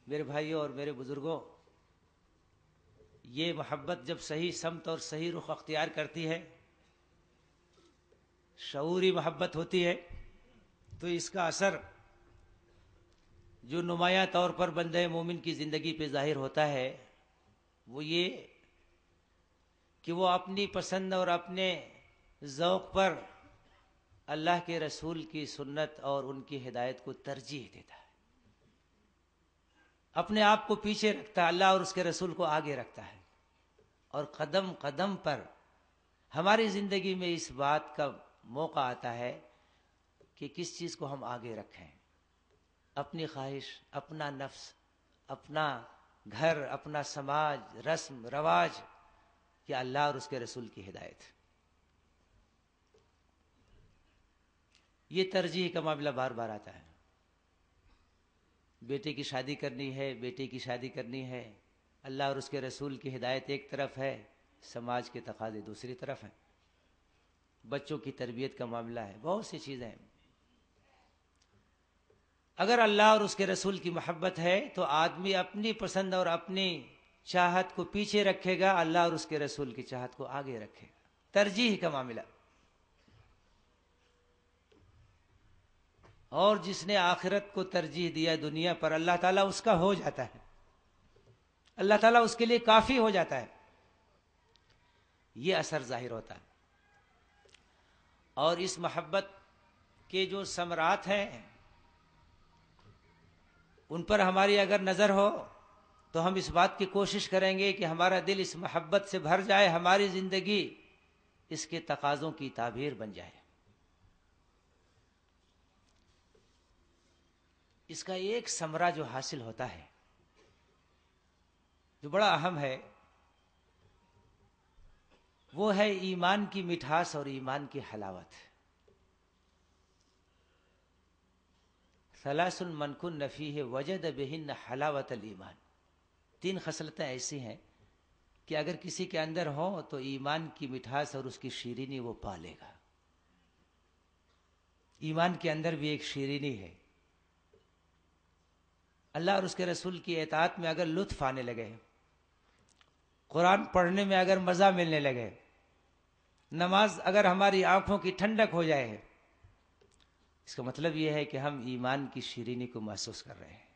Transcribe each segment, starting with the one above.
میرے بھائیوں اور میرے بزرگوں، یہ محبت جب صحیح سمت اور صحیح رخ اختیار کرتی ہے، شعوری محبت ہوتی ہے، تو اس کا اثر جو نمایاں طور پر بندہ مومن کی زندگی پہ ظاہر ہوتا ہے وہ یہ کہ وہ اپنی پسند اور اپنے ذوق پر اللہ کے رسول کی سنت اور ان کی ہدایت کو ترجیح دیتا ہے، اپنے آپ کو پیچھے رکھتا ہے، اللہ اور اس کے رسول کو آگے رکھتا ہے، اور قدم قدم پر ہماری زندگی میں اس بات کا موقع آتا ہے کہ کس چیز کو ہم آگے رکھیں، اپنی خواہش، اپنا نفس، اپنا گھر، اپنا سماج، رسم رواج، یا اللہ اور اس کے رسول کی ہدایت۔ یہ ترجیح کا معاملہ بار بار آتا ہے۔ بیٹے کی شادی کرنی ہے، بیٹے کی شادی کرنی ہے، اللہ اور اس کے رسول کی ہدایت ایک طرف ہے، سماج کے تقاضے دوسری طرف ہیں، بچوں کی تربیت کا معاملہ ہے، بہت سی چیزیں ہیں۔ اگر اللہ اور اس کے رسول کی محبت ہے تو آدمی اپنی پسند اور اپنی چاہت کو پیچھے رکھے گا، اللہ اور اس کے رسول کی چاہت کو آگے رکھے گا، ترجیح کا معاملہ۔ اور جس نے آخرت کو ترجیح دیا دنیا پر، اللہ تعالیٰ اس کا ہو جاتا ہے، اللہ تعالیٰ اس کے لیے کافی ہو جاتا ہے، یہ اثر ظاہر ہوتا ہے۔ اور اس محبت کے جو ثمرات ہیں ان پر ہماری اگر نظر ہو تو ہم اس بات کی کوشش کریں گے کہ ہمارا دل اس محبت سے بھر جائے، ہماری زندگی اس کے تقاضوں کی تعبیر بن جائے۔ اس کا ایک ثمرہ جو حاصل ہوتا ہے، جو بڑا اہم ہے، وہ ہے ایمان کی مٹھاس اور ایمان کی حلاوت۔ ثلاث من کن فیہ وجد بہن حلاوت الایمان۔ تین خصلتیں ایسی ہیں کہ اگر کسی کے اندر ہوں تو ایمان کی مٹھاس اور اس کی شیرینی وہ پالے گا۔ ایمان کے اندر بھی ایک شیرینی ہے۔ اللہ اور اس کے رسول کی اطاعت میں اگر لطف آنے لگے، قرآن پڑھنے میں اگر مزہ ملنے لگے، نماز اگر ہماری آنکھوں کی ٹھنڈک ہو جائے، اس کا مطلب یہ ہے کہ ہم ایمان کی شیرینی کو محسوس کر رہے ہیں،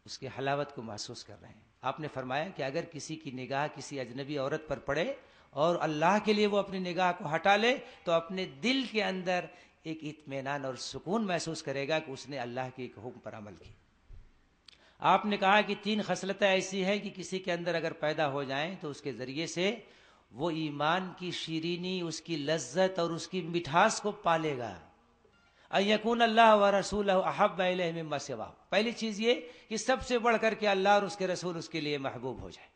اس کی حلاوت کو محسوس کر رہے ہیں۔ آپ نے فرمایا کہ اگر کسی کی نگاہ کسی اجنبی عورت پر پڑے اور اللہ کے لیے وہ اپنی نگاہ کو ہٹا لے تو اپنے دل کے اندر ایک اطمینان اور سکون محسوس کرے گا کہ اس نے اللہ کے ایک حکم پر عمل کی۔ آپ نے کہا کہ تین خصلتیں ایسی ہیں کہ کسی کے اندر اگر پیدا ہو جائیں تو اس کے ذریعے سے وہ ایمان کی شیرینی، اس کی لذت اور اس کی مٹھاس کو پالے گا۔ ان یکون اللہ ورسولہ احب الیہ مما سواہ۔ پہلی چیز یہ کہ سب سے بڑھ کر کے اللہ اور اس کے رسول اس کے لیے محبوب ہو جائے،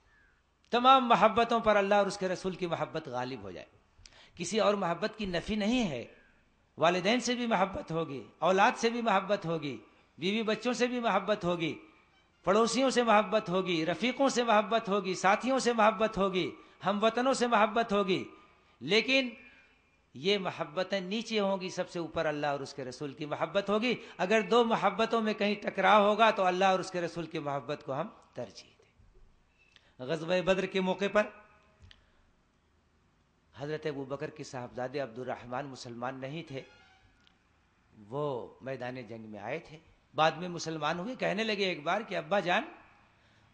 تمام محبتوں پر اللہ اور اس کے رسول کی محبت غالب ہو جائے۔ کسی اور محبت کی نفی نہیں ہے، والدین سے بھی محبت ہوگی، اولاد سے بھی محبت ہوگی، بیوی بچوں سے بھی محبت ہوگی، پڑوسیوں سے محبت ہوگی، رفیقوں سے محبت ہوگی، ساتھیوں سے محبت ہوگی، ہم وطنوں سے محبت ہوگی، لیکن یہ محبتیں نیچے ہوں گی، سب سے اوپر اللہ اور اس کے رسول کی محبت ہوگی۔ اگر دو محبتوں میں کہیں ٹکراؤ ہوگا تو اللہ اور اس کے رسول کی محبت کو ہم ترجیح دیں۔ غزوہ بدر کے موقع پر حضرت ابوبکر کے صاحبزادے عبد الرحمن مسلمان نہیں تھے، وہ میدان جنگ میں آئے تھے، بعد میں مسلمان ہوئے۔ کہنے لگے ایک بار کہ ابا جان،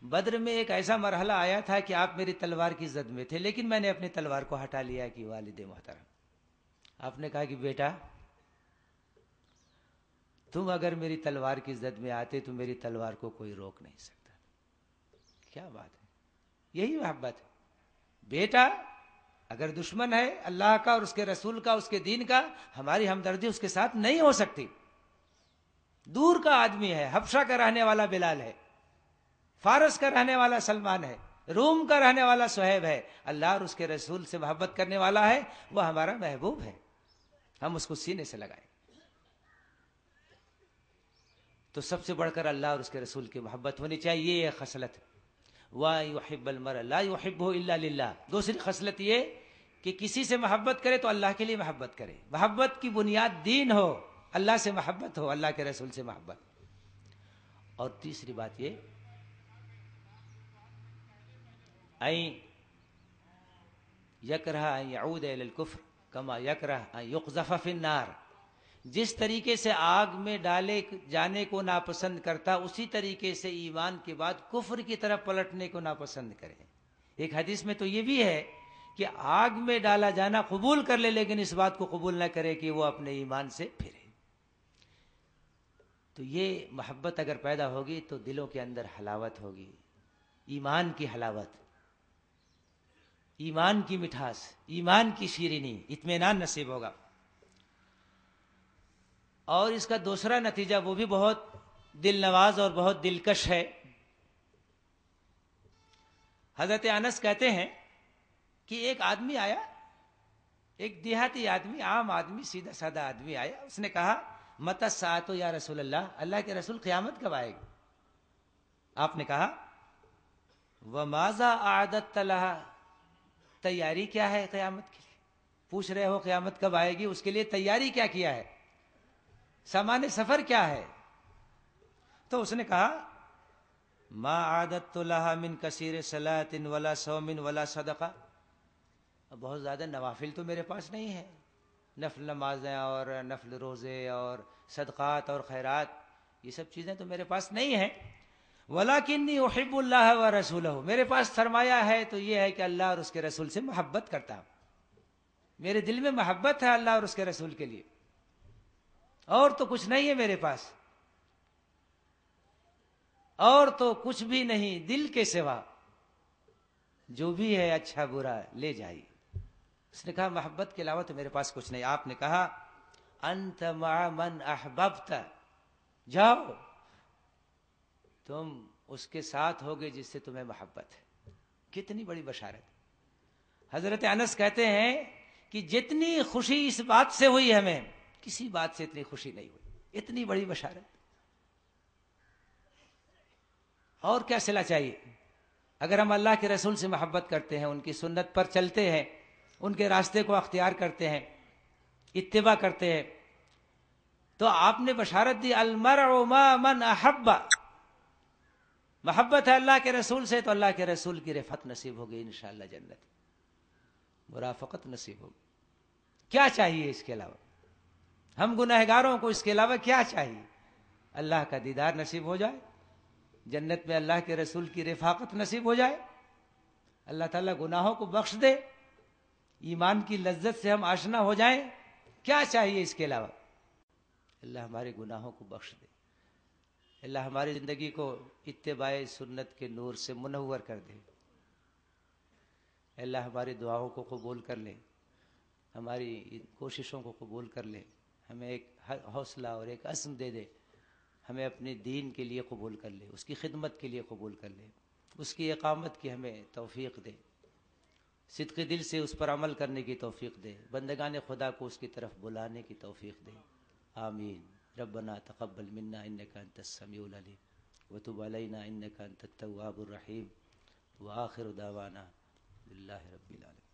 بدر میں ایک ایسا مرحلہ آیا تھا کہ آپ میری تلوار کی زد میں تھے، لیکن میں نے اپنی تلوار کو ہٹا لیا کہ والد محترم۔ آپ نے کہا کہ بیٹا، تم اگر میری تلوار کی زد میں آتے تو میری تلوار کو کوئی روک نہیں سکتا۔ کیا بات ہے، یہی محبت ہے۔ بیٹا اگر دشمن ہے اللہ کا اور اس کے رسول کا، اس کے دین کا، ہماری ہمدردی اس کے ساتھ نہیں ہو سکتی۔ دور کا آدمی ہے، حبشہ کا رہنے والا بلال ہے، فارس کا رہنے والا سلمان ہے، روم کا رہنے والا صہیب ہے، اللہ اور اس کے رسول سے محبت کرنے والا ہے، وہ ہمارا محبوب ہے، ہم اس کو سینے سے لگائیں۔ تو سب سے بڑھ کر اللہ اور اس کے رسول کی محبت ہونی چاہیے، یہ خصلت۔ وَيُحِبَّ الْمَرْءَ لَا يُحِبُّهُ إِلَّا لِلَّهِ۔ دوسری خصلت یہ کہ کسی سے محبت کرے تو اللہ کے لیے محبت کرے، محبت کی بنیاد دین ہو، اللہ سے محبت ہو، اللہ کے رسول سے محبت، اور تیسری بات یہ این یکرہ ان یعود الی الکفر کما یکرہ ان یقذف فی النار، جس طریقے سے آگ میں ڈالے جانے کو ناپسند کرتا اسی طریقے سے ایمان کے بعد کفر کی طرف پلٹنے کو ناپسند کرے۔ ایک حدیث میں تو یہ بھی ہے کہ آگ میں ڈالا جانا قبول کر لے لیکن اس بات کو قبول نہ کرے کہ وہ اپنے ایمان سے پھرے۔ تو یہ محبت اگر پیدا ہوگی تو دلوں کے اندر حلاوت ہوگی، ایمان کی حلاوت، ایمان کی مٹھاس، ایمان کی شیرینی، اطمینان نصیب ہوگا۔ اور اس کا دوسرا نتیجہ وہ بھی بہت دل نواز اور بہت دلکش ہے۔ حضرت انس کہتے ہیں کہ ایک آدمی آیا، ایک دیہاتی آدمی، عام آدمی، سیدھا سادہ آدمی آیا، اس نے کہا متی الساعۃ یا رسول اللہ، اللہ کے رسول قیامت کب آئے گی؟ آپ نے کہا وماذا اعددت لها، تیاری کیا ہے قیامت کے لیے؟ پوچھ رہے ہو قیامت کب آئے گی، اس کے لیے تیاری کیا کیا ہے، سامان سفر کیا ہے؟ تو اس نے کہا ما اعددت لها من کثیر صلاۃ ولا صوم ولا صدقہ، بہت زیادہ نوافل تو میرے پاس نہیں ہے، نفل نمازیں اور نفل روزے اور صدقات اور خیرات، یہ سب چیزیں تو میرے پاس نہیں ہیں، وَلَكِنِّي أُحِبُّ اللَّهَ وَرَسُولَهُ، میرے پاس سرمایہ ہے تو یہ ہے کہ اللہ اور اس کے رسول سے محبت کرتا ہوں، میرے دل میں محبت ہے اللہ اور اس کے رسول کے لیے، اور تو کچھ نہیں ہے میرے پاس، اور تو کچھ بھی نہیں دل کے سوا، جو بھی ہے اچھا برا لے جائیے۔ اس نے کہا محبت کے علاوہ تو میرے پاس کچھ نہیں۔ آپ نے کہا انت مع من احببت، جاؤ تم اس کے ساتھ ہوگے جس سے تمہیں محبت ہے۔ کتنی بڑی بشارت۔ حضرت انس کہتے ہیں کہ جتنی خوشی اس بات سے ہوئی ہمیں، کسی بات سے اتنی خوشی نہیں ہوئی، اتنی بڑی بشارت۔ اور کیا صلہ چاہیے؟ اگر ہم اللہ کے رسول سے محبت کرتے ہیں، ان کی سنت پر چلتے ہیں، ان کے راستے کو اختیار کرتے ہیں، اتباع کرتے ہیں، تو آپ نے بشارت دی المرء مع من احب، محبت ہے اللہ کے رسول سے تو اللہ کے رسول کی رفعت نصیب ہوگی، انشاءاللہ جنت، مرافقت نصیب ہوگی۔ کیا چاہیے اس کے علاوہ؟ ہم گنہگاروں کو اس کے علاوہ کیا چاہیے؟ اللہ کا دیدار نصیب ہو جائے، جنت میں اللہ کے رسول کی رفاقت نصیب ہو جائے، اللہ تعالیٰ گناہوں کو بخش دے، ایمان کی لذت سے ہم آشنا ہو جائیں، کیا چاہیے اس کے علاوہ؟ اللہ ہمارے گناہوں کو بخش دے، اللہ ہماری زندگی کو اتباع سنت کے نور سے منور کر دے، اللہ ہماری دعاؤں کو قبول کر لے، ہماری ان کوششوں کو قبول کر لے، ہمیں ایک حوصلہ اور ایک عزم دے دے، ہمیں اپنے دین کے لیے قبول کر لے، اس کی خدمت کے لیے قبول کر لے، اس کی اقامت کی ہمیں توفیق دے، صدق دل سے اس پر عمل کرنے کی توفیق دے، بندگان خدا کو اس کی طرف بلانے کی توفیق دے، آمین۔ ربنا تقبل منا انك انت السميع العليم وتب علينا انك انت التواب الرحيم واخر دعوانا لله رب العالمين۔